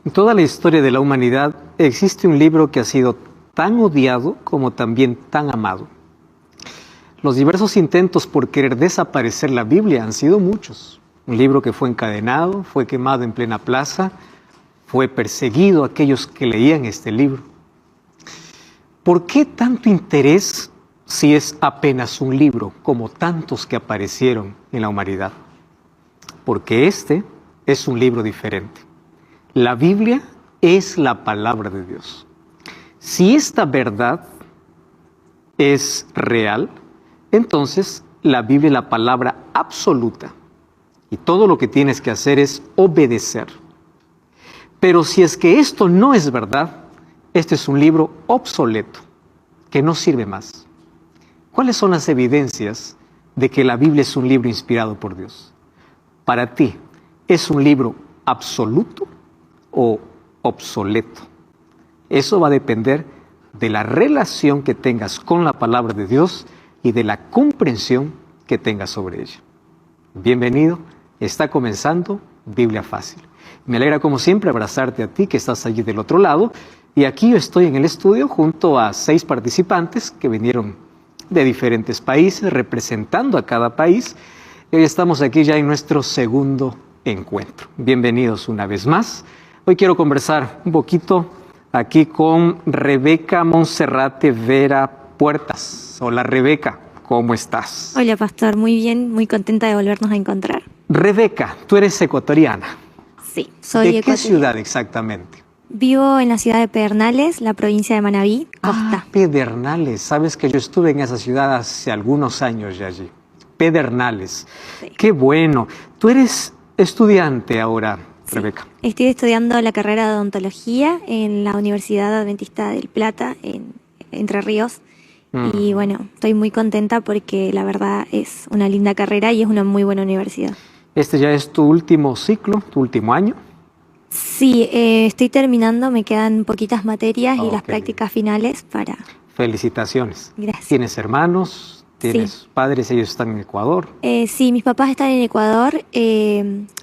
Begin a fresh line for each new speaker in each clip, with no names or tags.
En toda la historia de la humanidad existe un libro que ha sido tan odiado como también tan amado. Los diversos intentos por querer desaparecer la Biblia han sido muchos. Un libro que fue encadenado, fue quemado en plena plaza, fue perseguido aquellos que leían este libro. ¿Por qué tanto interés si es apenas un libro, como tantos que aparecieron en la humanidad? Porque este es un libro diferente. La Biblia es la palabra de Dios. Si esta verdad es real, entonces la Biblia es la palabra absoluta. Y todo lo que tienes que hacer es obedecer. Pero si es que esto no es verdad, este es un libro obsoleto, que no sirve más. ¿Cuáles son las evidencias de que la Biblia es un libro inspirado por Dios? Para ti, ¿es un libro absoluto o obsoleto? Eso va a depender de la relación que tengas con la palabra de Dios y de la comprensión que tengas sobre ella. Bienvenido, está comenzando Biblia Fácil. Me alegra como siempre abrazarte a ti que estás allí del otro lado, y aquí yo estoy en el estudio junto a 6 participantes que vinieron de diferentes países representando a cada país, y hoy estamos aquí ya en nuestro segundo encuentro. Bienvenidos una vez más. Hoy quiero conversar un poquito aquí con Rebeca Monserrate Vera Puertas. Hola Rebeca, ¿cómo estás?
Hola pastor, muy bien, muy contenta de volvernos a encontrar.
Rebeca, tú eres ecuatoriana.
Sí, soy
¿De qué
ecuatoriana.
ciudad exactamente?
Vivo en la ciudad de Pedernales, la provincia de Manabí, Costa.
Pedernales. Sabes que yo estuve en esa ciudad hace algunos años ya allí. Pedernales.
Sí.
Qué bueno. Tú eres estudiante ahora,
Sí.
Rebeca.
Estoy estudiando la carrera de odontología en la Universidad Adventista del Plata, en Entre Ríos. Y bueno, estoy muy contenta porque la verdad es una linda carrera y es una muy buena universidad.
Este ya es tu último ciclo, tu último año.
Sí, estoy terminando, me quedan poquitas materias y las
Ok.
prácticas finales para...
Felicitaciones.
Gracias.
¿Tienes hermanos? ¿Tienes
Sí.
padres? ¿Ellos están en Ecuador?
Sí, mis papás están en Ecuador,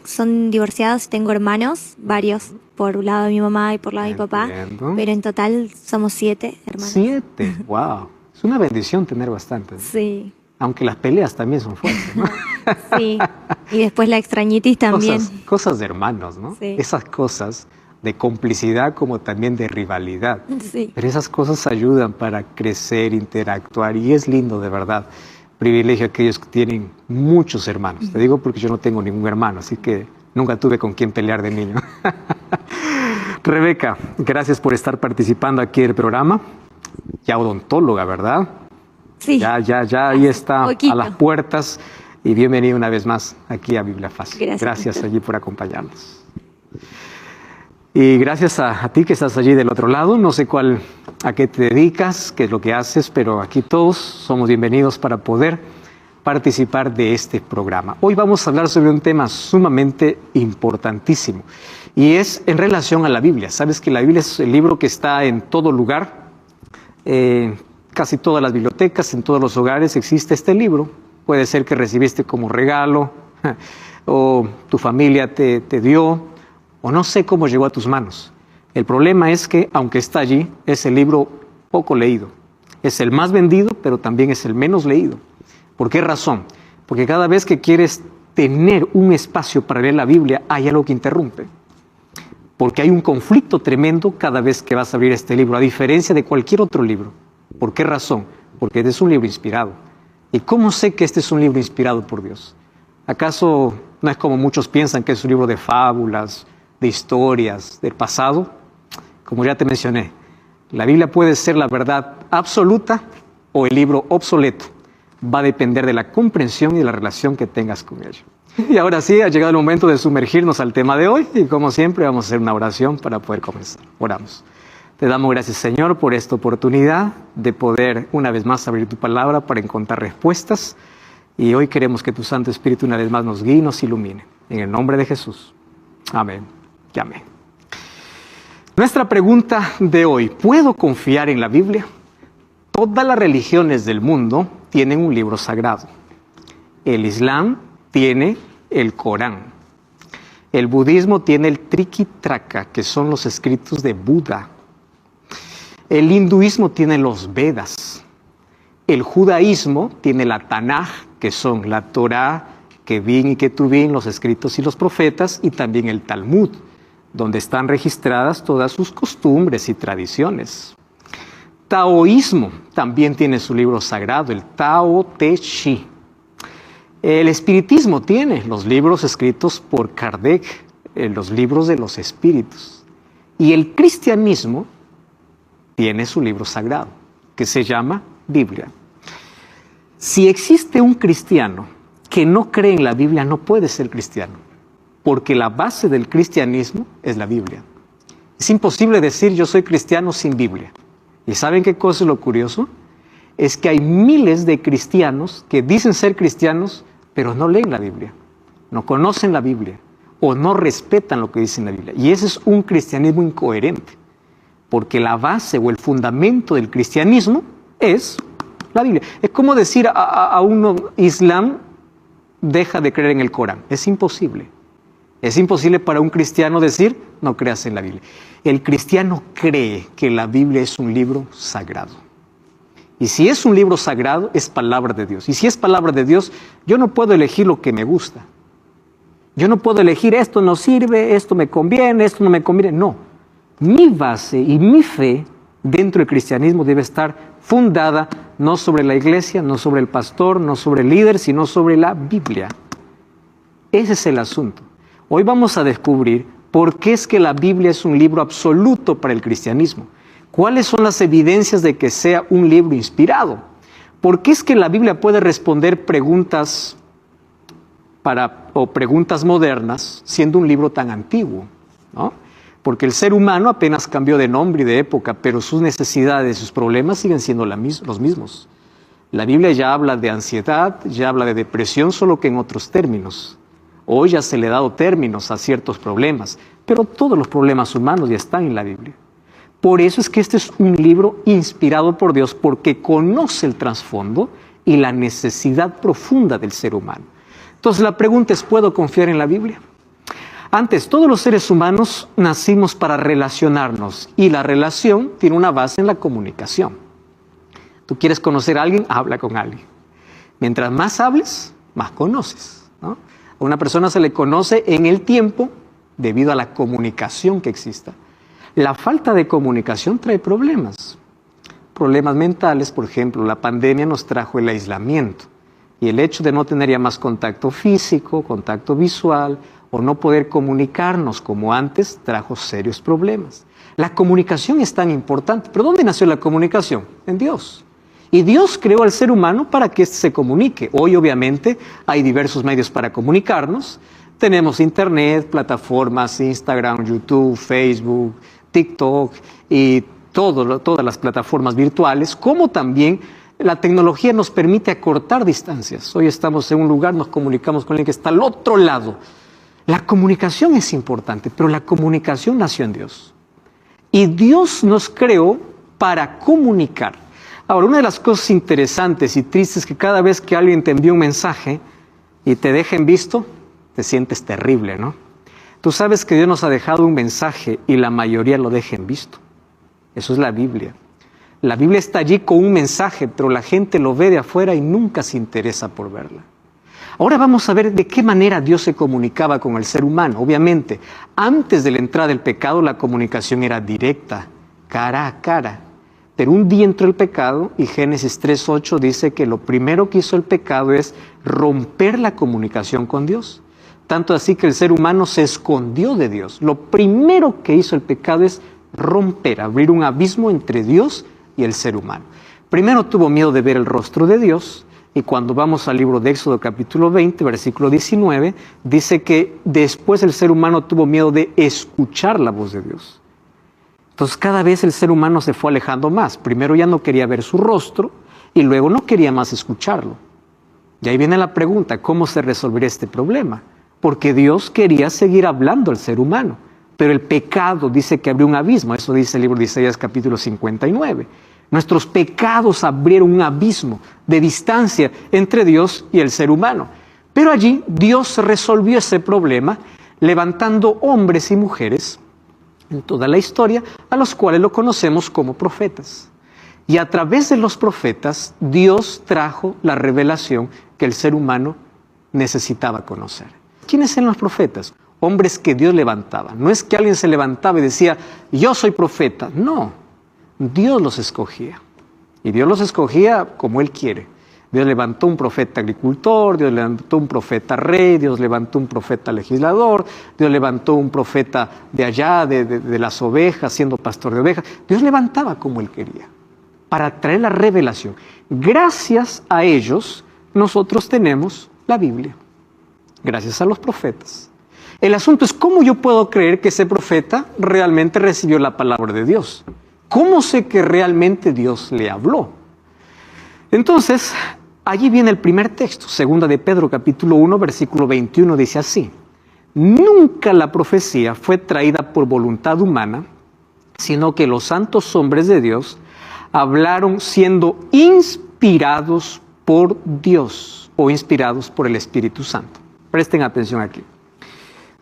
son divorciados, tengo hermanos, varios, por un lado de mi mamá y por lado de mi papá,
Entiendo.
pero en total somos 7 hermanos.
7. Wow. Es una bendición tener bastantes.
Sí,
Aunque las peleas también son fuertes, ¿no?
sí, y después la extrañitis también.
Cosas de hermanos, ¿no?
Sí.
Esas cosas de complicidad como también de rivalidad.
Sí,
Pero esas cosas ayudan para crecer, interactuar, y es lindo de verdad. Privilegio a aquellos que tienen muchos hermanos. Te digo porque yo no tengo ningún hermano, así que nunca tuve con quién pelear de niño. Rebeca, gracias por estar participando aquí en el programa. Ya odontóloga, ¿verdad?
sí.
Ya, ahí está
Poquito.
a las puertas. Y bienvenido una vez más aquí a Biblia Fácil.
Gracias.
Gracias allí por acompañarnos. Y gracias a ti que estás allí del otro lado. No sé a qué te dedicas, qué es lo que haces, pero aquí todos somos bienvenidos para poder participar de este programa. Hoy vamos a hablar sobre un tema sumamente importantísimo y es en relación a la Biblia. Sabes que la Biblia es el libro que está en todo lugar, casi todas las bibliotecas, en todos los hogares existe este libro. Puede ser que recibiste como regalo o tu familia te dio, o no sé cómo llegó a tus manos. El problema es que, aunque está allí, es el libro poco leído. Es el más vendido, pero también es el menos leído. ¿Por qué razón? Porque cada vez que quieres tener un espacio para leer la Biblia, hay algo que interrumpe. Porque hay un conflicto tremendo cada vez que vas a abrir este libro, a diferencia de cualquier otro libro. ¿Por qué razón? Porque este es un libro inspirado. ¿Y cómo sé que este es un libro inspirado por Dios? ¿Acaso no es como muchos piensan que es un libro de fábulas, de historias, del pasado? Como ya te mencioné, la Biblia puede ser la verdad absoluta o el libro obsoleto. Va a depender de la comprensión y de la relación que tengas con ella. Y ahora sí, ha llegado el momento de sumergirnos al tema de hoy y como siempre vamos a hacer una oración para poder comenzar. Oramos. Te damos gracias, Señor, por esta oportunidad de poder una vez más abrir tu palabra para encontrar respuestas. Y hoy queremos que tu Santo Espíritu una vez más nos guíe y nos ilumine. En el nombre de Jesús. Amén y amén. Nuestra pregunta de hoy: ¿puedo confiar en la Biblia? Todas las religiones del mundo tienen un libro sagrado. El Islam tiene el Corán. El budismo tiene el Trikitraka, que son los escritos de Buda. El hinduismo tiene los Vedas. El judaísmo tiene la Tanaj, que son la Torá, Kevin y Ketuvim, los escritos y los profetas, y también el Talmud, donde están registradas todas sus costumbres y tradiciones. Taoísmo también tiene su libro sagrado, el Tao Te Chi. El espiritismo tiene los libros escritos por Kardec, los libros de los espíritus. Y el cristianismo tiene su libro sagrado, que se llama Biblia. Si existe un cristiano que no cree en la Biblia, no puede ser cristiano, porque la base del cristianismo es la Biblia. Es imposible decir yo soy cristiano sin Biblia. ¿Y saben qué cosa es lo curioso? Es que hay miles de cristianos que dicen ser cristianos, pero no leen la Biblia, no conocen la Biblia o no respetan lo que dice en la Biblia. Y ese es un cristianismo incoherente, porque la base o el fundamento del cristianismo es la Biblia. Es como decir a uno, Islam deja de creer en el Corán. Es imposible. Es imposible para un cristiano decir, no creas en la Biblia. El cristiano cree que la Biblia es un libro sagrado. Y si es un libro sagrado, es palabra de Dios. Y si es palabra de Dios, yo no puedo elegir lo que me gusta. Yo no puedo elegir esto no sirve, esto me conviene, esto no me conviene. No. Mi base y mi fe dentro del cristianismo debe estar fundada no sobre la iglesia, no sobre el pastor, no sobre el líder, sino sobre la Biblia. Ese es el asunto. Hoy vamos a descubrir por qué es que la Biblia es un libro absoluto para el cristianismo. ¿Cuáles son las evidencias de que sea un libro inspirado? ¿Por qué es que la Biblia puede responder preguntas preguntas modernas siendo un libro tan antiguo, ¿no? Porque el ser humano apenas cambió de nombre y de época, pero sus necesidades, sus problemas siguen siendo los mismos. La Biblia ya habla de ansiedad, ya habla de depresión, solo que en otros términos. Hoy ya se le ha dado términos a ciertos problemas, pero todos los problemas humanos ya están en la Biblia. Por eso es que este es un libro inspirado por Dios, porque conoce el trasfondo y la necesidad profunda del ser humano. Entonces la pregunta es, ¿puedo confiar en la Biblia? Antes, todos los seres humanos nacimos para relacionarnos y la relación tiene una base en la comunicación. Tú quieres conocer a alguien, habla con alguien. Mientras más hables, más conoces, ¿no? A una persona se le conoce en el tiempo debido a la comunicación que exista. La falta de comunicación trae problemas. Problemas mentales, por ejemplo, la pandemia nos trajo el aislamiento. Y el hecho de no tener ya más contacto físico, contacto visual, o no poder comunicarnos como antes, trajo serios problemas. La comunicación es tan importante. ¿Pero dónde nació la comunicación? En Dios. Y Dios creó al ser humano para que éste se comunique. Hoy, obviamente, hay diversos medios para comunicarnos. Tenemos internet, plataformas, Instagram, YouTube, Facebook, TikTok y todas las plataformas virtuales, como también la tecnología nos permite acortar distancias. Hoy estamos en un lugar, nos comunicamos con alguien que está al otro lado. La comunicación es importante, pero la comunicación nació en Dios. Y Dios nos creó para comunicar. Ahora, una de las cosas interesantes y tristes es que cada vez que alguien te envía un mensaje y te deja en visto, te sientes terrible, ¿no? Tú sabes que Dios nos ha dejado un mensaje y la mayoría lo deja en visto. Eso es la Biblia. La Biblia está allí con un mensaje, pero la gente lo ve de afuera y nunca se interesa por verla. Ahora vamos a ver de qué manera Dios se comunicaba con el ser humano. Obviamente, antes de la entrada del pecado, la comunicación era directa, cara a cara. Pero un día entró el pecado y Génesis 3:8 dice que lo primero que hizo el pecado es romper la comunicación con Dios. Tanto así que el ser humano se escondió de Dios. Lo primero que hizo el pecado es romper, abrir un abismo entre Dios y el ser humano. Primero tuvo miedo de ver el rostro de Dios, y cuando vamos al libro de Éxodo capítulo 20, versículo 19, dice que después el ser humano tuvo miedo de escuchar la voz de Dios. Entonces cada vez el ser humano se fue alejando más. Primero ya no quería ver su rostro y luego no quería más escucharlo. Y ahí viene la pregunta, ¿cómo se resolvería este problema? Porque Dios quería seguir hablando al ser humano, pero el pecado dice que abrió un abismo. Eso dice el libro de Isaías capítulo 59. Nuestros pecados abrieron un abismo de distancia entre Dios y el ser humano. Pero allí Dios resolvió ese problema levantando hombres y mujeres en toda la historia, a los cuales lo conocemos como profetas. Y a través de los profetas, Dios trajo la revelación que el ser humano necesitaba conocer. ¿Quiénes eran los profetas? Hombres que Dios levantaba. No es que alguien se levantaba y decía, yo soy profeta. No, Dios los escogía. Y Dios los escogía como Él quiere. Dios levantó un profeta agricultor, Dios levantó un profeta rey, Dios levantó un profeta legislador, Dios levantó un profeta de allá, de las ovejas, siendo pastor de ovejas. Dios levantaba como Él quería, para traer la revelación. Gracias a ellos, nosotros tenemos la Biblia. Gracias a los profetas. El asunto es cómo yo puedo creer que ese profeta realmente recibió la palabra de Dios. ¿Cómo sé que realmente Dios le habló? Entonces, allí viene el primer texto, 2 de Pedro, capítulo 1, versículo 21, dice así: nunca la profecía fue traída por voluntad humana, sino que los santos hombres de Dios hablaron siendo inspirados por Dios o inspirados por el Espíritu Santo. Presten atención aquí.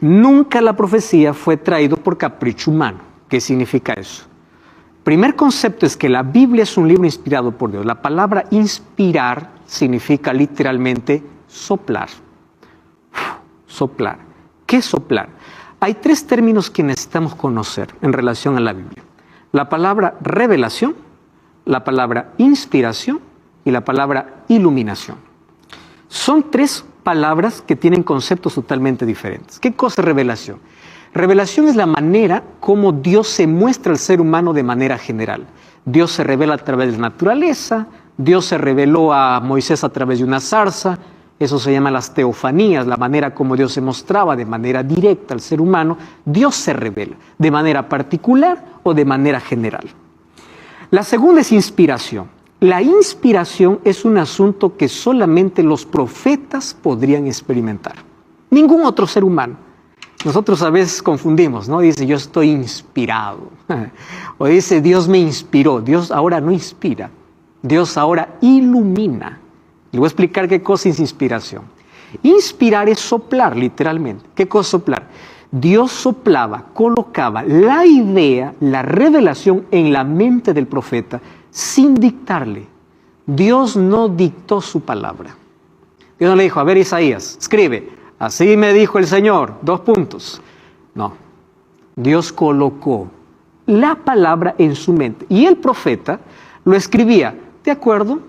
Nunca la profecía fue traída por capricho humano. ¿Qué significa eso? Primer concepto es que la Biblia es un libro inspirado por Dios. La palabra inspirar significa literalmente soplar. Soplar. ¿Qué es soplar? Hay tres términos que necesitamos conocer en relación a la Biblia. La palabra revelación, la palabra inspiración y la palabra iluminación. Son tres palabras que tienen conceptos totalmente diferentes. ¿Qué cosa es revelación? Revelación es la manera como Dios se muestra al ser humano de manera general. Dios se revela a través de la naturaleza, Dios se reveló a Moisés a través de una zarza, eso se llama las teofanías, la manera como Dios se mostraba de manera directa al ser humano. Dios se revela de manera particular o de manera general. La segunda es inspiración. La inspiración es un asunto que solamente los profetas podrían experimentar. Ningún otro ser humano. Nosotros a veces confundimos, ¿no? Dice, yo estoy inspirado. O dice, Dios me inspiró. Dios ahora no inspira. Dios ahora ilumina. Le voy a explicar qué cosa es inspiración. Inspirar es soplar, literalmente. ¿Qué cosa es soplar? Dios soplaba, colocaba la idea, la revelación en la mente del profeta sin dictarle. Dios no dictó su palabra. Dios no le dijo, a ver, Isaías, escribe. Así me dijo el Señor, : No, Dios colocó la palabra en su mente y el profeta lo escribía de acuerdo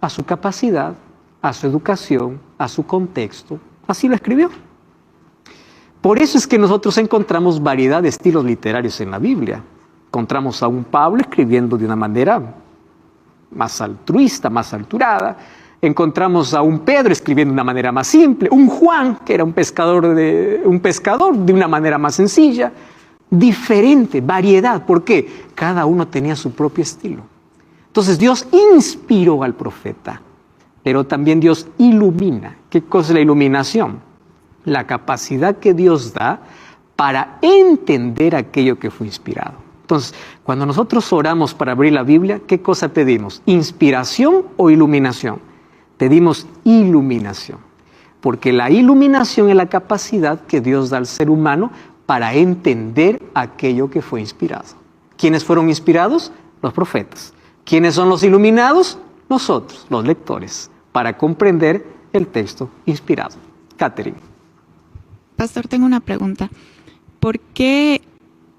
a su capacidad, a su educación, a su contexto. Así lo escribió. Por eso es que nosotros encontramos variedad de estilos literarios en la Biblia. Encontramos a un Pablo escribiendo de una manera más altruista, más alturada. Encontramos a un Pedro escribiendo de una manera más simple, un Juan, que era un pescador de una manera más sencilla, diferente, variedad. ¿Por qué? Cada uno tenía su propio estilo. Entonces Dios inspiró al profeta, pero también Dios ilumina. ¿Qué cosa es la iluminación? La capacidad que Dios da para entender aquello que fue inspirado. Entonces, cuando nosotros oramos para abrir la Biblia, ¿qué cosa pedimos? ¿Inspiración o iluminación? Pedimos iluminación, porque la iluminación es la capacidad que Dios da al ser humano para entender aquello que fue inspirado. ¿Quiénes fueron inspirados? Los profetas. ¿Quiénes son los iluminados? Nosotros, los lectores, para comprender el texto inspirado. Catherine.
Pastor, tengo una pregunta. ¿Por qué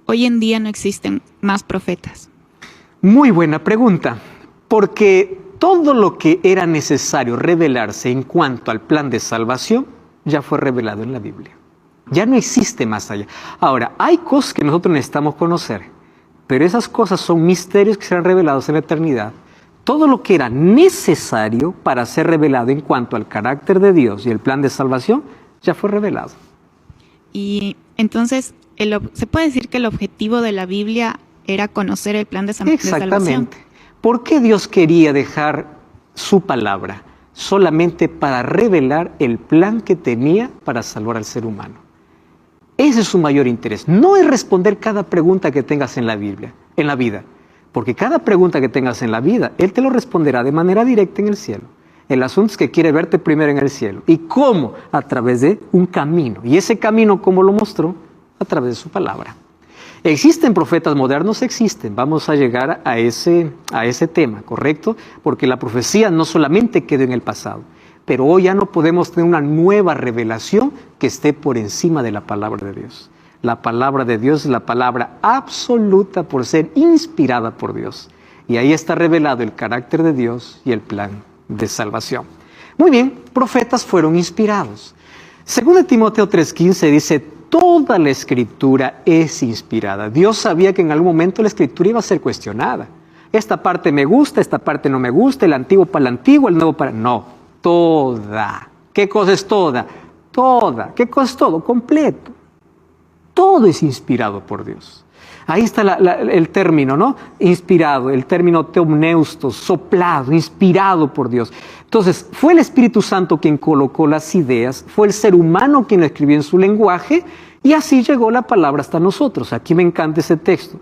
hoy en día no existen más profetas?
Muy buena pregunta, porque todo lo que era necesario revelarse en cuanto al plan de salvación ya fue revelado en la Biblia. Ya no existe más allá. Ahora, hay cosas que nosotros necesitamos conocer, pero esas cosas son misterios que serán revelados en la eternidad. Todo lo que era necesario para ser revelado en cuanto al carácter de Dios y el plan de salvación ya fue revelado.
Y entonces, ¿se puede decir que el objetivo de la Biblia era conocer el plan de salvación?
Exactamente. ¿Por qué Dios quería dejar su palabra? Solamente para revelar el plan que tenía para salvar al ser humano. Ese es su mayor interés. No es responder cada pregunta que tengas en la Biblia, en la vida. Porque cada pregunta que tengas en la vida, Él te lo responderá de manera directa en el cielo. El asunto es que quiere verte primero en el cielo. ¿Y cómo? A través de un camino. Y ese camino, ¿cómo lo mostró? A través de su palabra. ¿Existen profetas modernos? Existen. Vamos a llegar a ese tema, ¿correcto? Porque la profecía no solamente quedó en el pasado, pero hoy ya no podemos tener una nueva revelación que esté por encima de la palabra de Dios. La palabra de Dios es la palabra absoluta por ser inspirada por Dios. Y ahí está revelado el carácter de Dios y el plan de salvación. Muy bien, profetas fueron inspirados. Según Timoteo 3:15 dice, toda la escritura es inspirada. Dios sabía que en algún momento la escritura iba a ser cuestionada. Esta parte me gusta, esta parte no me gusta, el antiguo para el antiguo, el nuevo para... No, toda. ¿Qué cosa es toda? Toda. ¿Qué cosa es todo? Completo. Todo es inspirado por Dios. Ahí está el término, ¿no? Inspirado, el término teomneustos, soplado, inspirado por Dios. Entonces, fue el Espíritu Santo quien colocó las ideas, fue el ser humano quien lo escribió en su lenguaje, y así llegó la palabra hasta nosotros. Aquí me encanta ese texto.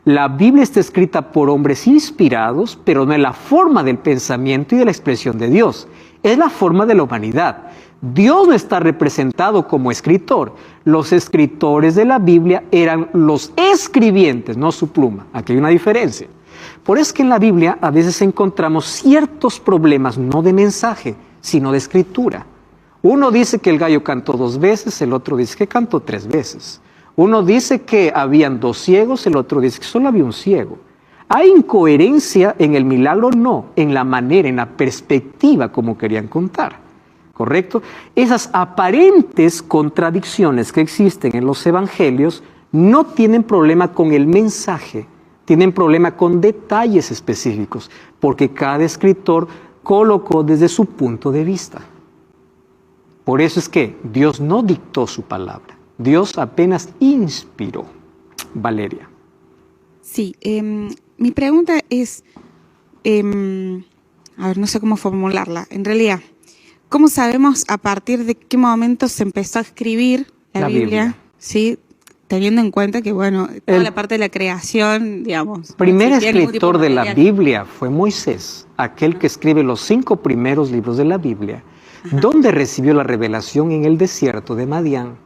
La Biblia está escrita por hombres inspirados, pero no es la forma del pensamiento y de la expresión de Dios. Es la forma de la humanidad. Dios no está representado como escritor. Los escritores de la Biblia eran los escribientes, no su pluma. Aquí hay una diferencia. Por eso es que en la Biblia a veces encontramos ciertos problemas, no de mensaje, sino de escritura. Uno dice que el gallo cantó 2 veces, el otro dice que cantó 3 veces. Uno dice que habían 2 ciegos, el otro dice que solo había un ciego. ¿Hay incoherencia en el milagro? No, en la manera, en la perspectiva como querían contar. ¿Correcto? Esas aparentes contradicciones que existen en los evangelios no tienen problema con el mensaje, tienen problema con detalles específicos, porque cada escritor colocó desde su punto de vista. Por eso es que Dios no dictó su palabra, Dios apenas inspiró. Valeria.
Sí, mi pregunta es, no sé cómo formularla, en realidad. ¿Cómo sabemos a partir de qué momento se empezó a escribir la Biblia? Sí, teniendo en cuenta que, bueno, toda la parte de la creación, digamos.
El primer escritor de la Biblia fue Moisés, aquel que escribe los 5 primeros libros de la Biblia, donde recibió la revelación en el desierto de Madián.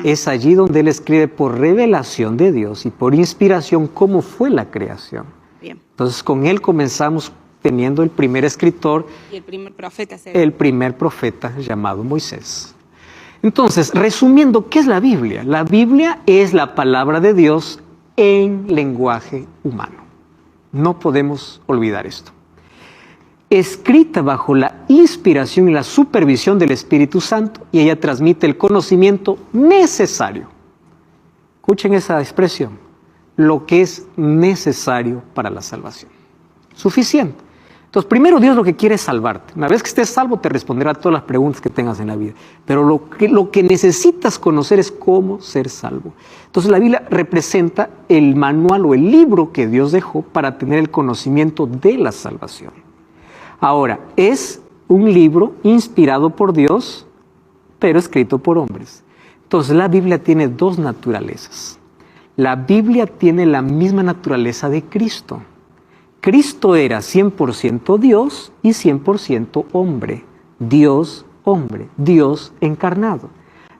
Es allí donde él escribe por revelación de Dios y por inspiración cómo fue la creación.
Bien.
Entonces, con él comenzamos teniendo el primer escritor,
y el primer profeta,
el primer profeta llamado Moisés. Entonces, resumiendo, ¿qué es la Biblia? La Biblia es la palabra de Dios en lenguaje humano. No podemos olvidar esto. Escrita bajo la inspiración y la supervisión del Espíritu Santo, y ella transmite el conocimiento necesario. Escuchen esa expresión, lo que es necesario para la salvación. Suficiente. Entonces, primero Dios lo que quiere es salvarte. Una vez que estés salvo, te responderá a todas las preguntas que tengas en la vida. Pero lo que necesitas conocer es cómo ser salvo. Entonces, la Biblia representa el manual o el libro que Dios dejó para tener el conocimiento de la salvación. Ahora, es un libro inspirado por Dios, pero escrito por hombres. Entonces, la Biblia tiene 2 naturalezas. La Biblia tiene la misma naturaleza de Cristo. Cristo era 100% Dios y 100% hombre. Dios, hombre, Dios encarnado.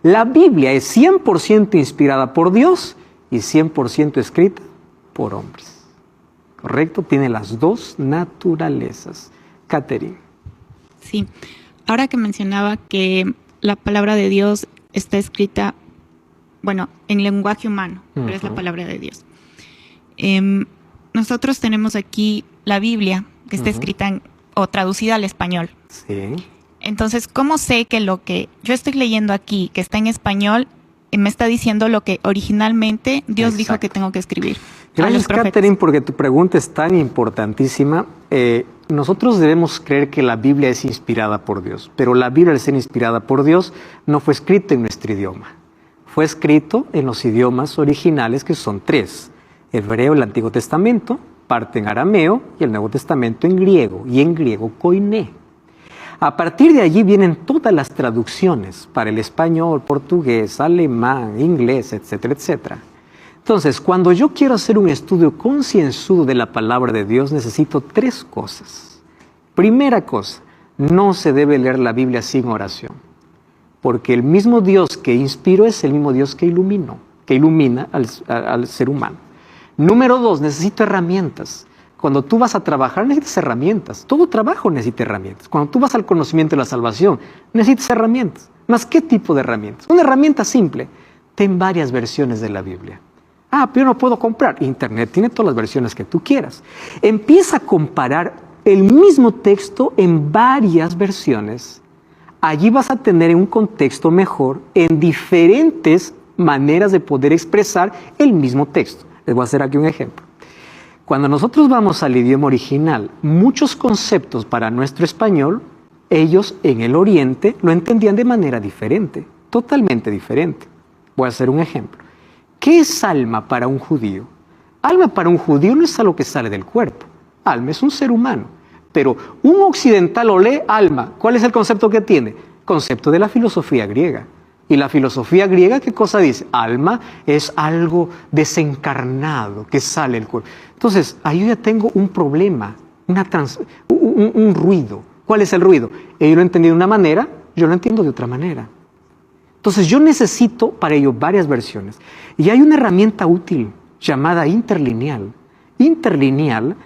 La Biblia es 100% inspirada por Dios y 100% escrita por hombres. ¿Correcto? Tiene las 2 naturalezas. Catherine.
Sí. Ahora que mencionaba que la palabra de Dios está escrita, bueno, en lenguaje humano, pero es la palabra de Dios. Nosotros tenemos aquí la Biblia, que está escrita o traducida al español.
Sí.
Entonces, ¿cómo sé que lo que yo estoy leyendo aquí, que está en español, me está diciendo lo que originalmente Dios dijo que tengo que escribir?
Gracias, Catherine, porque tu pregunta es tan importantísima. Nosotros debemos creer que la Biblia es inspirada por Dios, pero la Biblia, al ser inspirada por Dios, no fue escrita en nuestro idioma. Fue escrito en los idiomas originales, que son 3. Hebreo, el Antiguo Testamento, parte en arameo, y el Nuevo Testamento en griego, y en griego koiné. A partir de allí vienen todas las traducciones para el español, portugués, alemán, inglés, etcétera, etcétera. Entonces, cuando yo quiero hacer un estudio concienzudo de la palabra de Dios, necesito 3 cosas. Primera cosa, no se debe leer la Biblia sin oración, porque el mismo Dios que inspiró es el mismo Dios que ilumina al ser humano. Número 2, necesito herramientas. Cuando tú vas a trabajar necesitas herramientas. Todo trabajo necesita herramientas. Cuando tú vas al conocimiento de la salvación necesitas herramientas. ¿Más qué tipo de herramientas? Una herramienta simple. Ten varias versiones de la Biblia. Pero yo no puedo comprar. Internet tiene todas las versiones que tú quieras. Empieza a comparar el mismo texto en varias versiones. Allí vas a tener un contexto mejor en diferentes maneras de poder expresar el mismo texto. Les voy a hacer aquí un ejemplo. Cuando nosotros vamos al idioma original, muchos conceptos para nuestro español, ellos en el Oriente lo entendían de manera diferente, totalmente diferente. Voy a hacer un ejemplo. ¿Qué es alma para un judío? Alma para un judío no es algo que sale del cuerpo. Alma es un ser humano. Pero un occidental lo lee alma. ¿Cuál es el concepto que tiene? Concepto de la filosofía griega. Y la filosofía griega, ¿qué cosa dice? Alma es algo desencarnado que sale del cuerpo. Entonces, ahí yo ya tengo un problema, un ruido. ¿Cuál es el ruido? Ellos lo entendí de una manera, yo lo entiendo de otra manera. Entonces, yo necesito para ello varias versiones. Y hay una herramienta útil llamada interlineal. Interlineal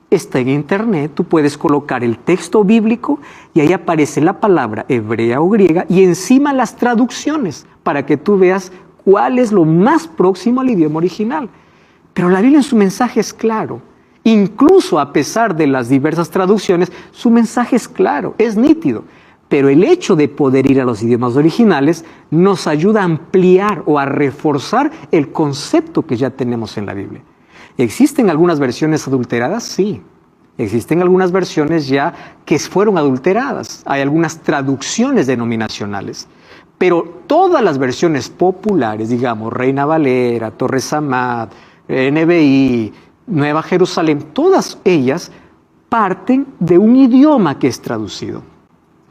está en internet, tú puedes colocar el texto bíblico y ahí aparece la palabra hebrea o griega y encima las traducciones para que tú veas cuál es lo más próximo al idioma original. Pero la Biblia en su mensaje es claro. Incluso a pesar de las diversas traducciones, su mensaje es claro, es nítido. Pero el hecho de poder ir a los idiomas originales nos ayuda a ampliar o a reforzar el concepto que ya tenemos en la Biblia. ¿Existen algunas versiones adulteradas? Sí. Existen algunas versiones ya que fueron adulteradas. Hay algunas traducciones denominacionales. Pero todas las versiones populares, digamos, Reina Valera, Torres Amat, NBI, Nueva Jerusalén, todas ellas parten de un idioma que es traducido.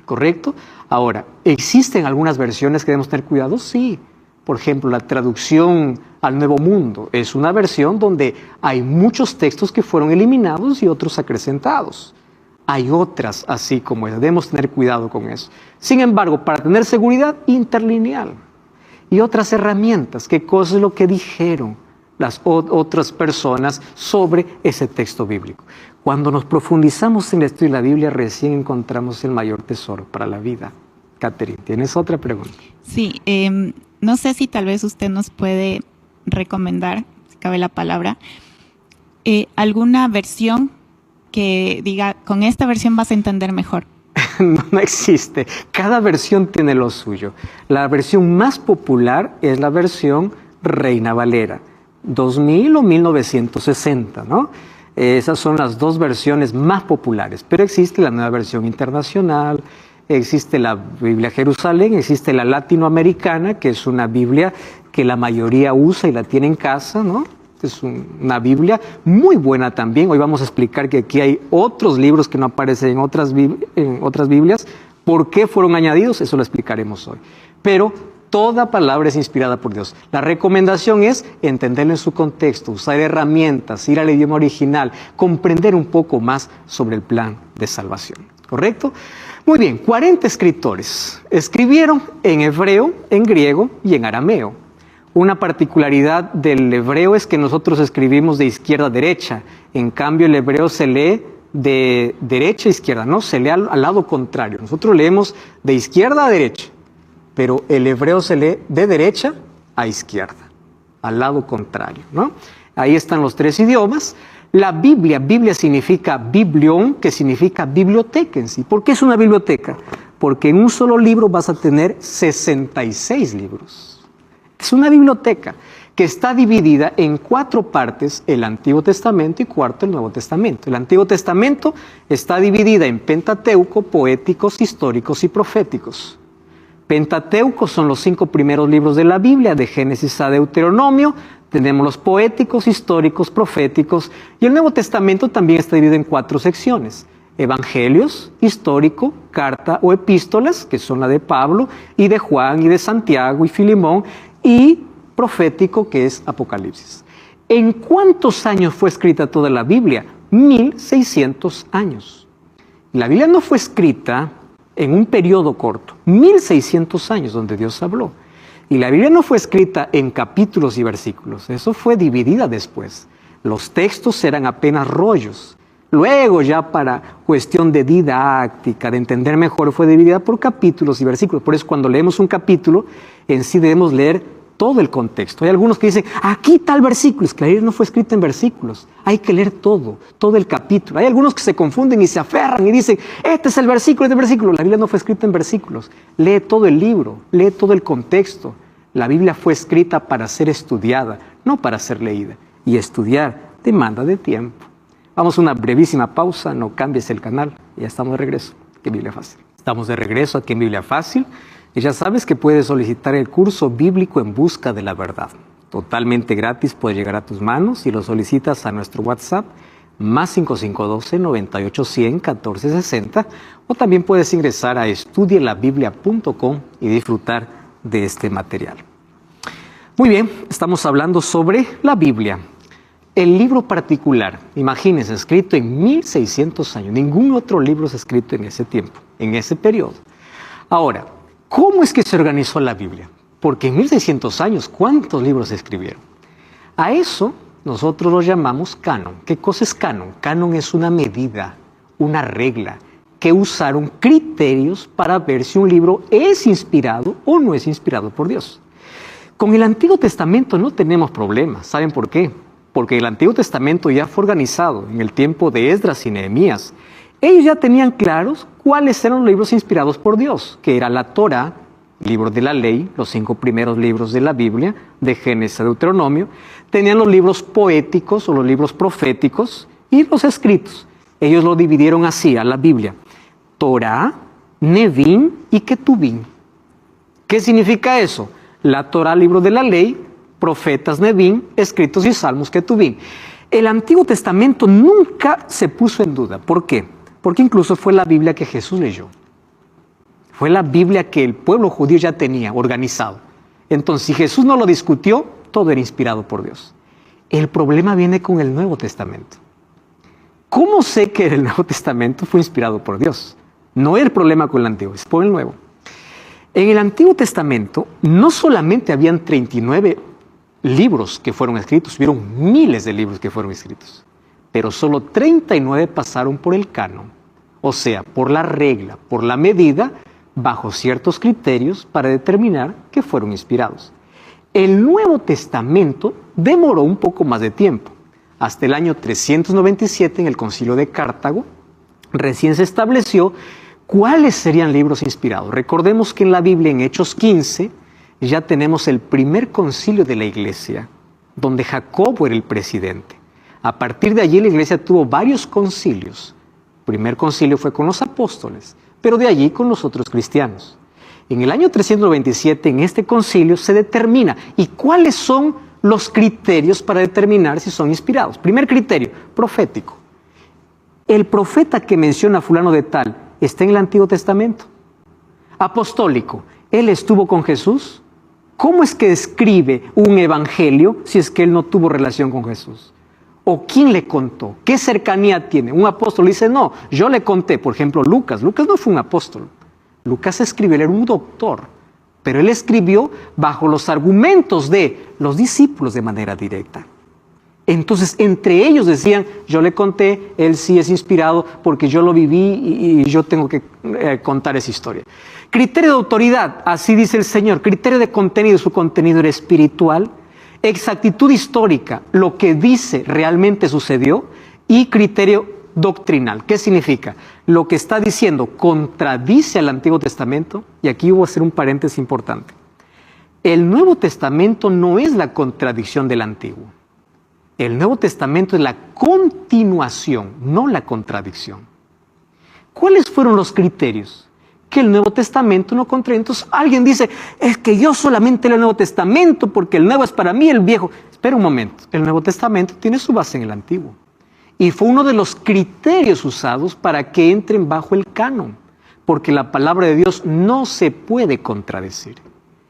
¿Correcto? Ahora, ¿existen algunas versiones que debemos tener cuidado? Sí. Por ejemplo, la traducción al Nuevo Mundo es una versión donde hay muchos textos que fueron eliminados y otros acrecentados. Hay otras así como esa, debemos tener cuidado con eso. Sin embargo, para tener seguridad, interlineal. Y otras herramientas, ¿qué cosa es lo que dijeron las otras personas sobre ese texto bíblico? Cuando nos profundizamos en el estudio de la Biblia, recién encontramos el mayor tesoro para la vida. Catherine, ¿tienes otra pregunta?
Sí, no sé si tal vez usted nos puede recomendar, si cabe la palabra, alguna versión que diga, con esta versión vas a entender mejor.
No existe. Cada versión tiene lo suyo. La versión más popular es la versión Reina Valera, 2000 o 1960, ¿no? Esas son las dos versiones más populares, pero existe la nueva versión internacional, existe la Biblia Jerusalén, existe la latinoamericana, que es una Biblia que la mayoría usa y la tiene en casa, ¿no? Es una Biblia muy buena también. Hoy vamos a explicar que aquí hay otros libros que no aparecen en otras Biblias. ¿Por qué fueron añadidos? Eso lo explicaremos hoy. Pero toda palabra es inspirada por Dios. La recomendación es entenderlo en su contexto, usar herramientas, ir al idioma original, comprender un poco más sobre el plan de salvación. ¿Correcto? Muy bien, 40 escritores escribieron en hebreo, en griego y en arameo. Una particularidad del hebreo es que nosotros escribimos de izquierda a derecha. En cambio, el hebreo se lee de derecha a izquierda, no, se lee al lado contrario. Nosotros leemos de izquierda a derecha, pero el hebreo se lee de derecha a izquierda, al lado contrario, ¿no? Ahí están los tres idiomas. La Biblia significa biblión, que significa biblioteca en sí. ¿Por qué es una biblioteca? Porque en un solo libro vas a tener 66 libros. Es una biblioteca que está dividida en 4 partes, el Antiguo Testamento y cuarto el Nuevo Testamento. El Antiguo Testamento está dividida en Pentateuco, poéticos, históricos y proféticos. Pentateuco son los 5 primeros libros de la Biblia, de Génesis a Deuteronomio. Tenemos los poéticos, históricos, proféticos, y el Nuevo Testamento también está dividido en 4 secciones. Evangelios, histórico, carta o epístolas, que son la de Pablo, y de Juan, y de Santiago, y Filemón, y profético, que es Apocalipsis. ¿En cuántos años fue escrita toda la Biblia? 1600 años. La Biblia no fue escrita en un periodo corto, 1600 años donde Dios habló. Y la Biblia no fue escrita en capítulos y versículos, eso fue dividida después. Los textos eran apenas rollos. Luego ya para cuestión de didáctica, de entender mejor, fue dividida por capítulos y versículos. Por eso cuando leemos un capítulo, en sí debemos leer todo el contexto. Hay algunos que dicen, aquí tal versículo, es que la Biblia no fue escrita en versículos. Hay que leer todo el capítulo. Hay algunos que se confunden y se aferran y dicen, este es el versículo, este es el versículo. La Biblia no fue escrita en versículos. Lee todo el libro, lee todo el contexto. La Biblia fue escrita para ser estudiada, no para ser leída. Y estudiar demanda de tiempo. Vamos a una brevísima pausa, no cambies el canal. Ya estamos de regreso aquí en Biblia Fácil. Estamos de regreso aquí en Biblia Fácil. Y ya sabes que puedes solicitar el curso bíblico en busca de la verdad. Totalmente gratis, puede llegar a tus manos y lo solicitas a nuestro WhatsApp más 5512-9810-1460 o también puedes ingresar a estudielabiblia.com y disfrutar de este material. Muy bien, estamos hablando sobre la Biblia. El libro particular, imagínense, escrito en 1600 años. Ningún otro libro es escrito en ese tiempo, en ese periodo. Ahora, ¿cómo es que se organizó la Biblia? Porque en 1600 años, ¿cuántos libros se escribieron? A eso nosotros lo llamamos canon. ¿Qué cosa es canon? Canon es una medida, una regla, que usaron criterios para ver si un libro es inspirado o no es inspirado por Dios. Con el Antiguo Testamento no tenemos problemas. ¿Saben por qué? Porque el Antiguo Testamento ya fue organizado en el tiempo de Esdras y Nehemías. Ellos ya tenían claros cuáles eran los libros inspirados por Dios, que era la Torá, libro de la ley, los 5 primeros libros de la Biblia, de Génesis a Deuteronomio. Tenían los libros poéticos o los libros proféticos y los escritos. Ellos lo dividieron así a la Biblia: Torá, Nevim y Ketuvim. ¿Qué significa eso? La Torá, libro de la ley, profetas, Nevim, escritos y salmos, Ketuvim. El Antiguo Testamento nunca se puso en duda. ¿Por qué? Porque incluso fue la Biblia que Jesús leyó. Fue la Biblia que el pueblo judío ya tenía organizado. Entonces, si Jesús no lo discutió, todo era inspirado por Dios. El problema viene con el Nuevo Testamento. ¿Cómo sé que el Nuevo Testamento fue inspirado por Dios? No es el problema con el Antiguo, es por el Nuevo. En el Antiguo Testamento no solamente habían 39 libros que fueron escritos, hubieron miles de libros que fueron escritos, pero solo 39 pasaron por el canon, o sea, por la regla, por la medida, bajo ciertos criterios para determinar que fueron inspirados. El Nuevo Testamento demoró un poco más de tiempo. Hasta el año 397, en el Concilio de Cartago, recién se estableció cuáles serían libros inspirados. Recordemos que en la Biblia, en Hechos 15, ya tenemos el primer concilio de la iglesia, donde Jacobo era el presidente. A partir de allí la iglesia tuvo varios concilios. El primer concilio fue con los apóstoles, pero de allí con los otros cristianos. En el año 397, en este concilio, se determina y cuáles son los criterios para determinar si son inspirados. Primer criterio, profético. El profeta que menciona a fulano de tal está en el Antiguo Testamento. Apostólico, ¿él estuvo con Jesús? ¿Cómo es que escribe un evangelio si es que él no tuvo relación con Jesús? ¿O quién le contó? ¿Qué cercanía tiene? Un apóstol dice, no, yo le conté. Por ejemplo, Lucas. Lucas no fue un apóstol. Lucas escribió, él era un doctor. Pero él escribió bajo los argumentos de los discípulos de manera directa. Entonces, entre ellos decían, yo le conté, él sí es inspirado porque yo lo viví y yo tengo que contar esa historia. Criterio de autoridad, así dice el Señor. Criterio de contenido, su contenido era espiritual. Exactitud histórica, lo que dice realmente sucedió. Y criterio doctrinal, ¿qué significa? Lo que está diciendo contradice al Antiguo Testamento. Y aquí voy a hacer un paréntesis importante. El Nuevo Testamento no es la contradicción del Antiguo. El Nuevo Testamento es la continuación, no la contradicción. ¿Cuáles fueron los criterios? Que el Nuevo Testamento no contradice. Entonces alguien dice, es que yo solamente leo el Nuevo Testamento porque el Nuevo es para mí el Viejo. Espera un momento, el Nuevo Testamento tiene su base en el Antiguo. Y fue uno de los criterios usados para que entren bajo el canon. Porque la palabra de Dios no se puede contradecir.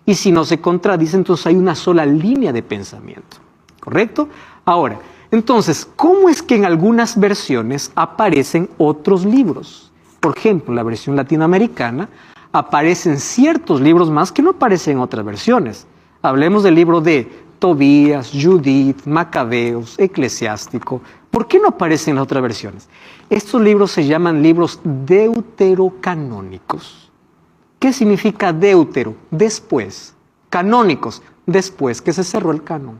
Y si no se contradice, entonces hay una sola línea de pensamiento. ¿Correcto? Ahora, entonces, ¿cómo es que en algunas versiones aparecen otros libros? Por ejemplo, en la versión latinoamericana aparecen ciertos libros más que no aparecen en otras versiones. Hablemos del libro de Tobías, Judith, Macabeos, Eclesiástico. ¿Por qué no aparecen en las otras versiones? Estos libros se llaman libros deuterocanónicos. ¿Qué significa deutero? Después. Canónicos, después que se cerró el canon.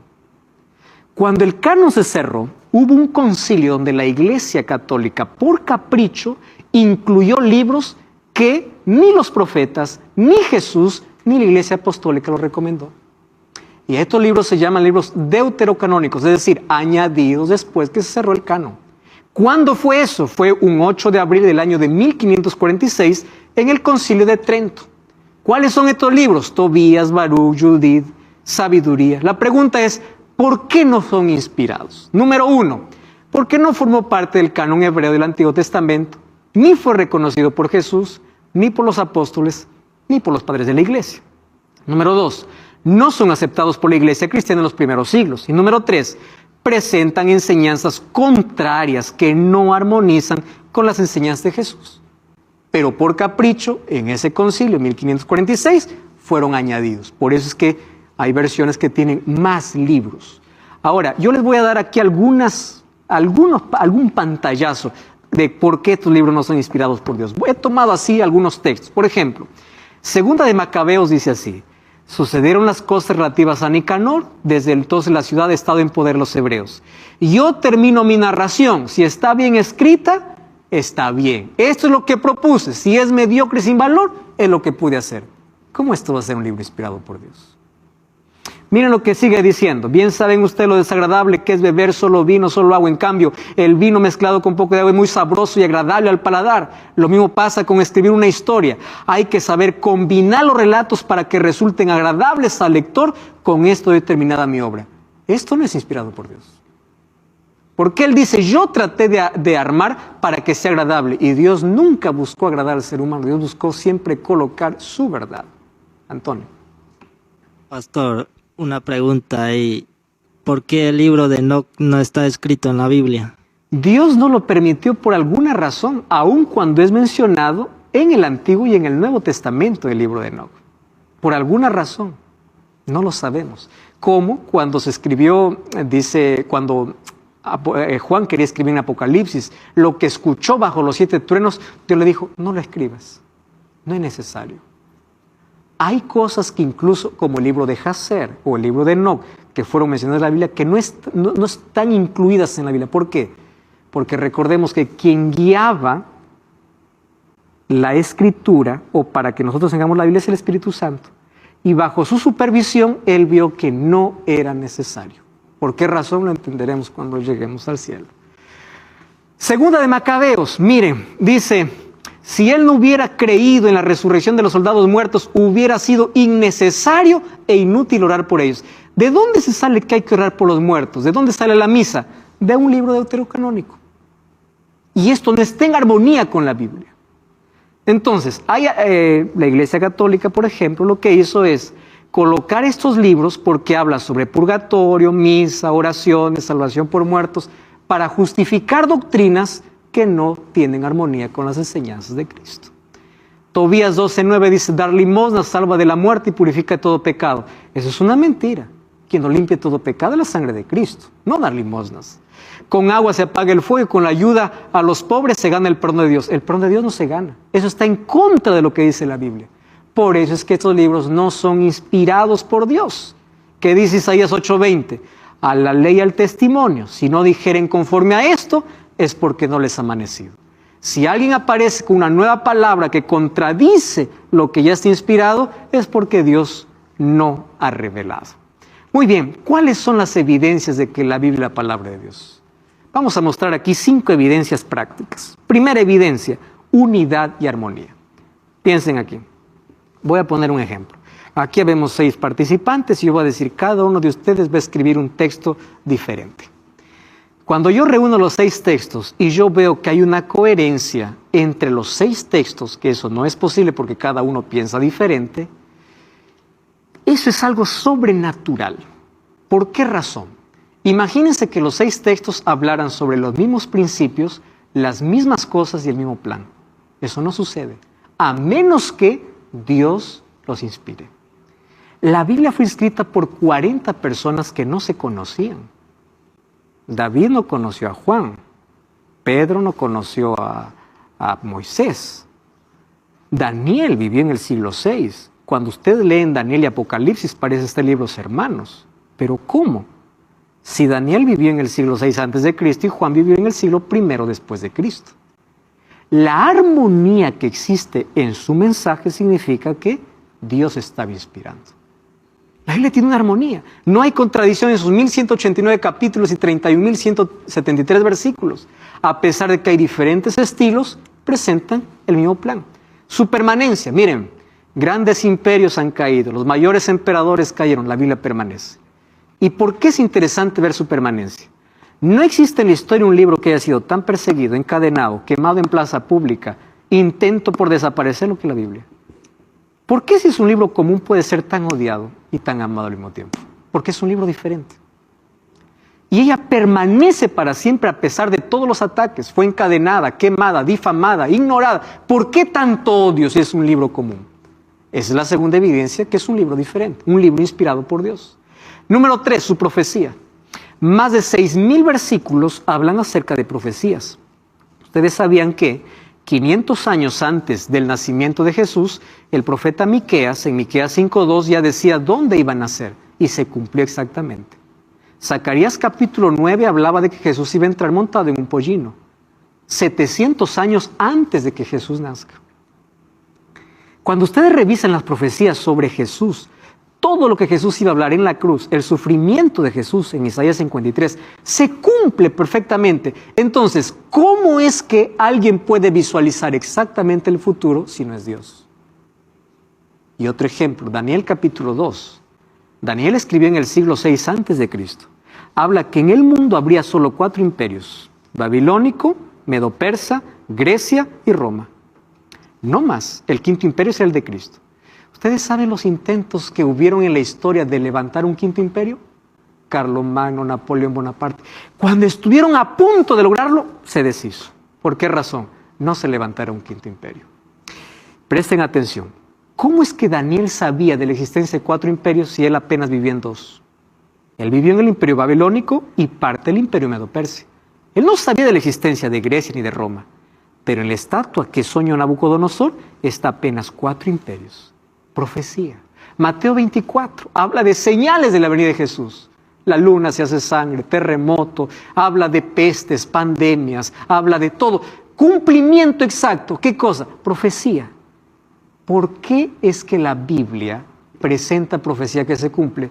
Cuando el canon se cerró, hubo un concilio donde la Iglesia Católica, por capricho, incluyó libros que ni los profetas, ni Jesús, ni la Iglesia Apostólica los recomendó. Y estos libros se llaman libros deuterocanónicos, es decir, añadidos después que se cerró el canon. ¿Cuándo fue eso? Fue un 8 de abril del año de 1546 en el Concilio de Trento. ¿Cuáles son estos libros? Tobías, Baruch, Judith, Sabiduría. La pregunta es, ¿por qué no son inspirados? Número 1, porque no formó parte del canon hebreo del Antiguo Testamento, ni fue reconocido por Jesús, ni por los apóstoles, ni por los padres de la Iglesia. Número 2, no son aceptados por la Iglesia cristiana en los primeros siglos. Y número 3, presentan enseñanzas contrarias que no armonizan con las enseñanzas de Jesús. Pero por capricho, en ese concilio, 1546, fueron añadidos. Por eso es que hay versiones que tienen más libros. Ahora, yo les voy a dar aquí algún pantallazo de por qué estos libros no son inspirados por Dios. He tomado así algunos textos. Por ejemplo, Segunda de Macabeos dice así: sucedieron las cosas relativas a Nicanor, desde entonces la ciudad ha estado en poder de los hebreos. Yo termino mi narración, si está bien escrita, está bien. Esto es lo que propuse, si es mediocre sin valor, es lo que pude hacer. ¿Cómo esto va a ser un libro inspirado por Dios? Miren lo que sigue diciendo: bien saben ustedes lo desagradable que es beber solo vino, solo agua. En cambio, el vino mezclado con poco de agua es muy sabroso y agradable al paladar. Lo mismo pasa con escribir una historia. Hay que saber combinar los relatos para que resulten agradables al lector. Con esto he terminada mi obra. Esto no es inspirado por Dios. Porque Él dice, yo traté de armar para que sea agradable. Y Dios nunca buscó agradar al ser humano. Dios buscó siempre colocar su verdad. Antonio.
Pastor, una pregunta ahí. ¿Por qué el libro de Enoc no está escrito en la Biblia?
Dios no lo permitió por alguna razón, aun cuando es mencionado en el Antiguo y en el Nuevo Testamento el libro de Enoc. Por alguna razón. No lo sabemos. Como cuando se escribió, dice, cuando Juan quería escribir en Apocalipsis, lo que escuchó bajo los 7 truenos, Dios le dijo, no lo escribas. No es necesario. Hay cosas que incluso, como el libro de Jacer o el libro de Enoc, que fueron mencionadas en la Biblia, que no están incluidas en la Biblia. ¿Por qué? Porque recordemos que quien guiaba la Escritura, o para que nosotros tengamos la Biblia, es el Espíritu Santo. Y bajo su supervisión, Él vio que no era necesario. ¿Por qué razón? Lo entenderemos cuando lleguemos al cielo. Segunda de Macabeos, miren, dice: si él no hubiera creído en la resurrección de los soldados muertos, hubiera sido innecesario e inútil orar por ellos. ¿De dónde se sale que hay que orar por los muertos? ¿De dónde sale la misa? De un libro deuterocanónico. Y esto no está en armonía con la Biblia. Entonces, la Iglesia Católica, por ejemplo, lo que hizo es colocar estos libros porque habla sobre purgatorio, misa, oraciones, salvación por muertos, para justificar doctrinas que no tienen armonía con las enseñanzas de Cristo. Tobías 12:9 dice: dar limosna salva de la muerte y purifica de todo pecado. Eso es una mentira. Quien no limpia todo pecado es la sangre de Cristo, no dar limosnas. Con agua se apaga el fuego y con la ayuda a los pobres se gana el perdón de Dios. El perdón de Dios no se gana. Eso está en contra de lo que dice la Biblia. Por eso es que estos libros no son inspirados por Dios. ¿Qué dice Isaías 8:20? A la ley y al testimonio, si no dijeren conforme a esto, es porque no les ha amanecido. Si alguien aparece con una nueva palabra que contradice lo que ya está inspirado, es porque Dios no ha revelado. Muy bien, ¿cuáles son las evidencias de que la Biblia es la palabra de Dios? Vamos a mostrar aquí 5 evidencias prácticas. Primera evidencia: unidad y armonía. Piensen aquí. Voy a poner un ejemplo. Aquí vemos 6 participantes y yo voy a decir, cada uno de ustedes va a escribir un texto diferente. Cuando yo reúno los 6 textos y yo veo que hay una coherencia entre los 6 textos, que eso no es posible porque cada uno piensa diferente, eso es algo sobrenatural. ¿Por qué razón? Imagínense que los 6 textos hablaran sobre los mismos principios, las mismas cosas y el mismo plan. Eso no sucede, a menos que Dios los inspire. La Biblia fue escrita por 40 personas que no se conocían. David no conoció a Juan, Pedro no conoció a Moisés, Daniel vivió en el siglo VI. Cuando usted lee en Daniel y Apocalipsis parece este libros hermanos. ¿Pero cómo? Si Daniel vivió en el siglo VI antes de Cristo y Juan vivió en el siglo I después de Cristo. La armonía que existe en su mensaje significa que Dios estaba inspirando. La Biblia tiene una armonía. No hay contradicción en sus 1189 capítulos y 31.173 versículos. A pesar de que hay diferentes estilos, presentan el mismo plan. Su permanencia, miren, grandes imperios han caído, los mayores emperadores cayeron, la Biblia permanece. ¿Y por qué es interesante ver su permanencia? No existe en la historia un libro que haya sido tan perseguido, encadenado, quemado en plaza pública, intento por desaparecerlo que la Biblia. ¿Por qué si es un libro común puede ser tan odiado y tan amado al mismo tiempo? Porque es un libro diferente. Y ella permanece para siempre a pesar de todos los ataques. Fue encadenada, quemada, difamada, ignorada. ¿Por qué tanto odio si es un libro común? Esa es la segunda evidencia que es un libro diferente, un libro inspirado por Dios. Número 3, su profecía. Más de 6.000 versículos hablan acerca de profecías. Ustedes sabían que 500 años antes del nacimiento de Jesús, el profeta Miqueas, en Miqueas 5:2, ya decía dónde iba a nacer, y se cumplió exactamente. Zacarías capítulo 9 hablaba de que Jesús iba a entrar montado en un pollino, 700 años antes de que Jesús nazca. Cuando ustedes revisan las profecías sobre Jesús, todo lo que Jesús iba a hablar en la cruz, el sufrimiento de Jesús en Isaías 53, se cumple perfectamente. Entonces, ¿cómo es que alguien puede visualizar exactamente el futuro si no es Dios? Y otro ejemplo, Daniel capítulo 2. Daniel escribió en el siglo VI antes de Cristo. Habla que en el mundo habría solo 4 imperios: babilónico, medo-persa, Grecia y Roma. No más, el 5.º imperio es el de Cristo. ¿Ustedes saben los intentos que hubieron en la historia de levantar un 5.º imperio? Carlomagno, Napoleón Bonaparte. Cuando estuvieron a punto de lograrlo, se deshizo. ¿Por qué razón? No se levantara un 5.º imperio. Presten atención. ¿Cómo es que Daniel sabía de la existencia de 4 imperios si él apenas vivía en 2? Él vivió en el imperio babilónico y parte del imperio medo-persa. Él no sabía de la existencia de Grecia ni de Roma, pero en la estatua que soñó Nabucodonosor está apenas 4 imperios. Profecía. Mateo 24 habla de señales de la venida de Jesús. La luna se hace sangre, terremoto, habla de pestes, pandemias, habla de todo. Cumplimiento exacto. ¿Qué cosa? Profecía. ¿Por qué es que la Biblia presenta profecía que se cumple?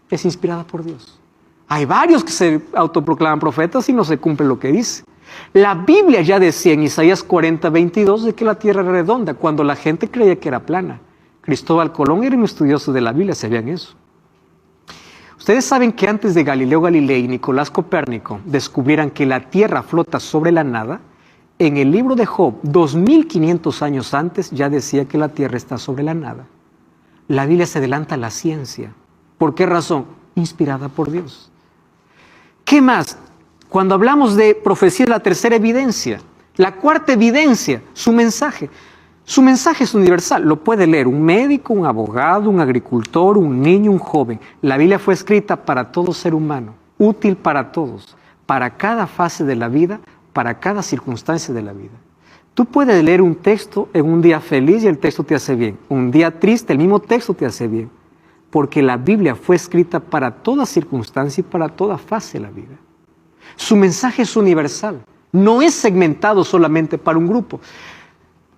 Es inspirada por Dios. Hay varios que se autoproclaman profetas y no se cumple lo que dice. La Biblia ya decía en Isaías 40:22 de que la tierra era redonda, cuando la gente creía que era plana. Cristóbal Colón era un estudioso de la Biblia, sabían eso. Ustedes saben que antes de Galileo Galilei y Nicolás Copérnico descubrieran que la tierra flota sobre la nada, en el libro de Job, 2500 años antes, ya decía que la tierra está sobre la nada. La Biblia se adelanta a la ciencia. ¿Por qué razón? Inspirada por Dios. ¿Qué más? Cuando hablamos de profecía es la tercera evidencia. La cuarta evidencia, su mensaje. Su mensaje es universal. Lo puede leer un médico, un abogado, un agricultor, un niño, un joven. La Biblia fue escrita para todo ser humano, útil para todos, para cada fase de la vida, para cada circunstancia de la vida. Tú puedes leer un texto en un día feliz y el texto te hace bien. Un día triste, el mismo texto te hace bien. Porque la Biblia fue escrita para toda circunstancia y para toda fase de la vida. Su mensaje es universal. No es segmentado solamente para un grupo.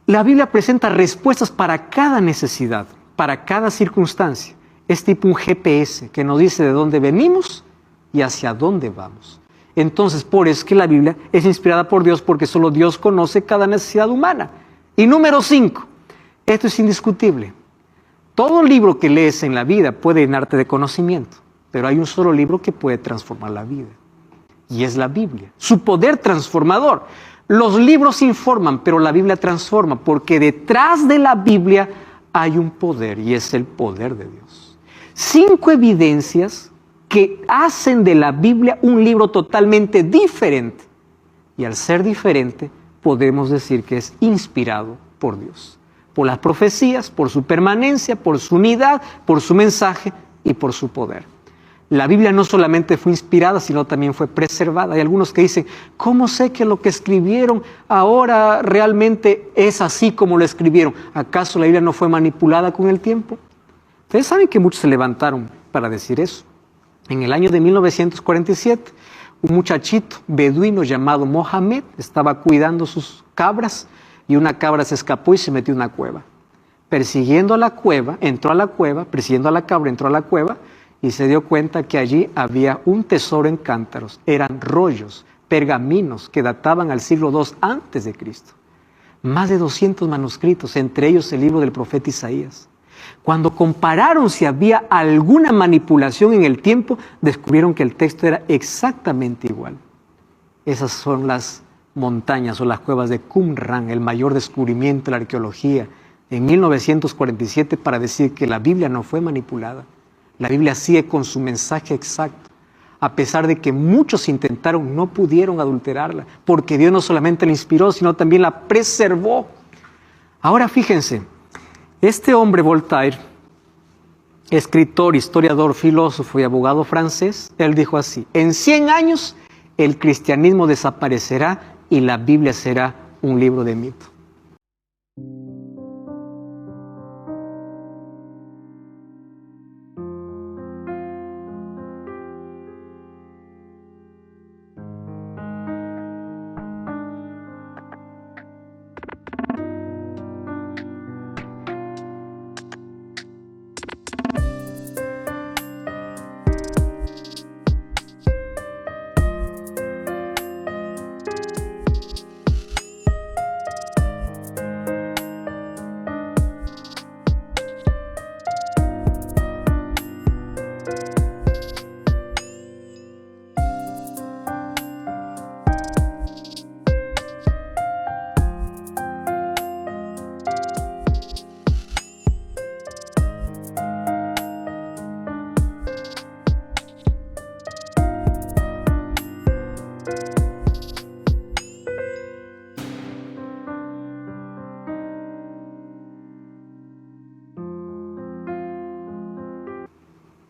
La Biblia presenta respuestas para cada necesidad, para cada circunstancia. Es tipo un GPS que nos dice de dónde venimos y hacia dónde vamos. Entonces, por eso es que la Biblia es inspirada por Dios, porque solo Dios conoce cada necesidad humana. Y número 5, esto es indiscutible. Todo libro que lees en la vida puede llenarte de conocimiento, pero hay un solo libro que puede transformar la vida, y es la Biblia. Su poder transformador. Los libros informan, pero la Biblia transforma, porque detrás de la Biblia hay un poder, y es el poder de Dios. 5 evidencias que hacen de la Biblia un libro totalmente diferente. Y al ser diferente, podemos decir que es inspirado por Dios. Por las profecías, por su permanencia, por su unidad, por su mensaje y por su poder. La Biblia no solamente fue inspirada, sino también fue preservada. Hay algunos que dicen, ¿cómo sé que lo que escribieron ahora realmente es así como lo escribieron? ¿Acaso la Biblia no fue manipulada con el tiempo? Ustedes saben que muchos se levantaron para decir eso. En el año de 1947, un muchachito beduino llamado Mohamed estaba cuidando sus cabras y una cabra se escapó y se metió en una cueva. Persiguiendo a la cueva, entró a la cueva, persiguiendo a la cabra, entró a la cueva y se dio cuenta que allí había un tesoro en cántaros. Eran rollos, pergaminos que databan al siglo II antes de Cristo. Más de 200 manuscritos, entre ellos el libro del profeta Isaías. Cuando compararon si había alguna manipulación en el tiempo, descubrieron que el texto era exactamente igual. Esas son las montañas o las cuevas de Qumran, el mayor descubrimiento de la arqueología en 1947 para decir que la Biblia no fue manipulada. La Biblia sigue con su mensaje exacto. A pesar de que muchos intentaron, no pudieron adulterarla, porque Dios no solamente la inspiró, sino también la preservó. Ahora fíjense, este hombre Voltaire, escritor, historiador, filósofo y abogado francés, él dijo así: en 100 años el cristianismo desaparecerá y la Biblia será un libro de mito.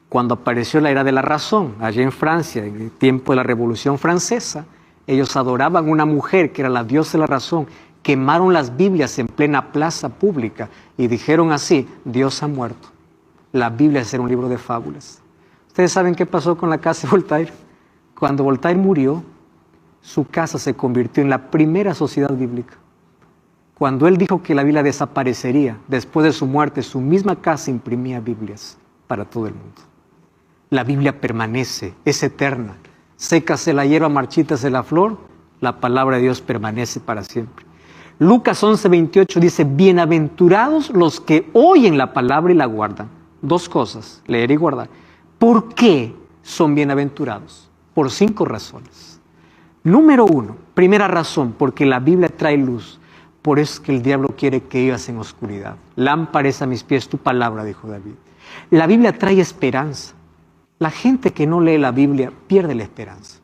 Cuando apareció la era de la razón, allá en Francia, en el tiempo de la Revolución Francesa, ellos adoraban a una mujer que era la diosa de la razón, quemaron las Biblias en plena plaza pública y dijeron así: Dios ha muerto, la Biblia será un libro de fábulas. ¿Ustedes saben qué pasó con la casa de Voltaire? Cuando Voltaire murió, su casa se convirtió en la primera sociedad bíblica. Cuando él dijo que la Biblia desaparecería, después de su muerte, su misma casa imprimía Biblias para todo el mundo. La Biblia permanece, es eterna. Sécase la hierba, marchítase la flor, la palabra de Dios permanece para siempre. Lucas 11:28 dice: bienaventurados los que oyen la palabra y la guardan. Dos cosas, leer y guardar. ¿Por qué son bienaventurados? Por 5 razones. Número 1, primera razón, porque la Biblia trae luz. Por eso es que el diablo quiere que vivas en oscuridad. Lámpara es a mis pies tu palabra, dijo David. La Biblia trae esperanza. La gente que no lee la Biblia pierde la esperanza.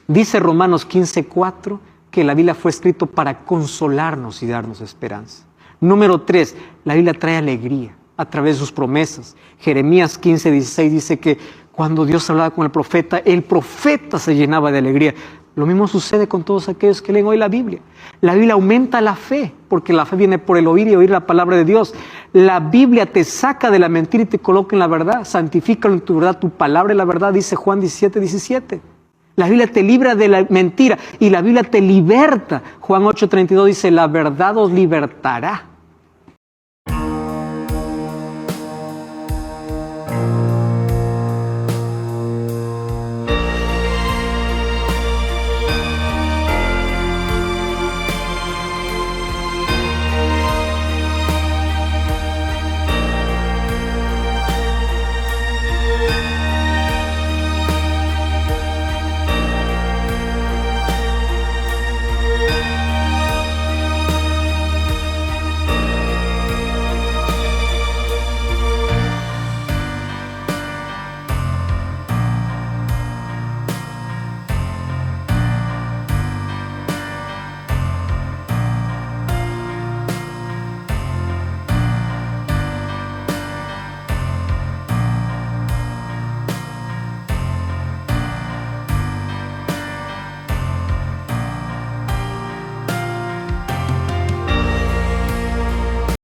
Dice Romanos 15:4 que la Biblia fue escrito para consolarnos y darnos esperanza. Número 3, la Biblia trae alegría a través de sus promesas. Jeremías 15:16 dice que cuando Dios hablaba con el profeta se llenaba de alegría. Lo mismo sucede con todos aquellos que leen hoy la Biblia. La Biblia aumenta la fe, porque la fe viene por el oír y oír la palabra de Dios. La Biblia te saca de la mentira y te coloca en la verdad. Santifícalo en tu verdad, tu palabra es la verdad, dice Juan 17:17. La Biblia te libra de la mentira y la Biblia te liberta. Juan 8:32 dice: la verdad os libertará.